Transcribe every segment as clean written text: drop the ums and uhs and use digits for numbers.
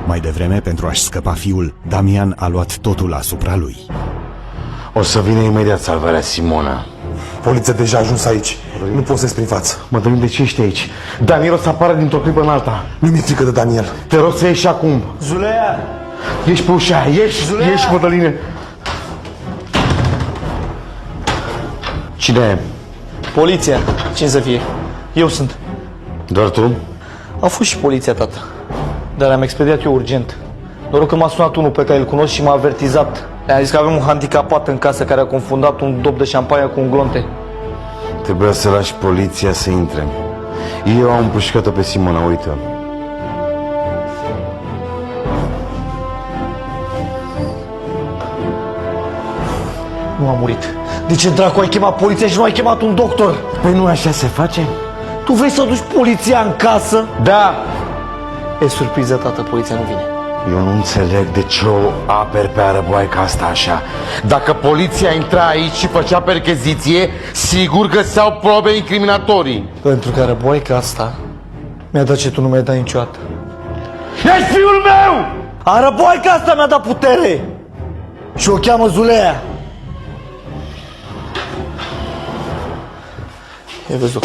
Mai devreme, pentru a-și scăpa fiul, Damian a luat totul asupra lui. O să vină imediat salvarea Simona. Poliția deja a ajuns aici. Nu pot să-ți prin față. Mădălin, de ce ești aici? Daniel o să apară dintr-o clipă în alta. Nu mi-e frică de Daniel. Te rog să ieși acum. Zulea! Ieși pe ușa aia, ieși, Zulea! ieși, Mădăline. Cine e? Poliția. Cine să fie? Eu sunt. Doar tu? A fost și poliția, tată. Dar am expediat eu urgent. Noroc că m-a sunat unul pe care îl cunosc și m-a avertizat. Le-am zis că avem un handicapat în casă care a confundat un dop de șampanie cu un glonte. Trebuia să lași poliția să intre. Eu am împușcat-o pe Simona, uite. Nu a murit. De ce dracu ai chemat poliția și nu ai chemat un doctor? Păi nu așa se face? Tu vrei să duci poliția în casă? Da! E surpriză, tată, poliția nu vine. Eu nu înțeleg de ce o aperi pe arăboaica asta așa. Dacă poliția intra aici și făcea percheziție, sigur găseau probe incriminatorii. Pentru că răboica asta mi-a dat ce tu nu mi-ai dat niciodată. Ești fiul meu! Arăboica asta mi-a dat putere! Și o cheamă Zulea. E văzut.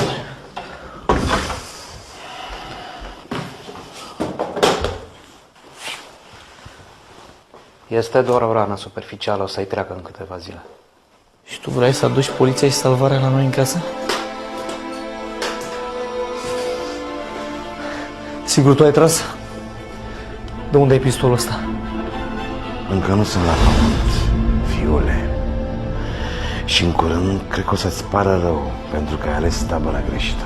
Este doar o rană superficială, o să-i treacă în câteva zile. Și tu vrei să aduci poliția și salvarea la noi în casă? Sigur tu ai tras? De unde ai pistolul ăsta? Încă nu sunt la pământ, fiule. Și în curând cred că o să-ți pară rău pentru că ai ales tabăra greșită.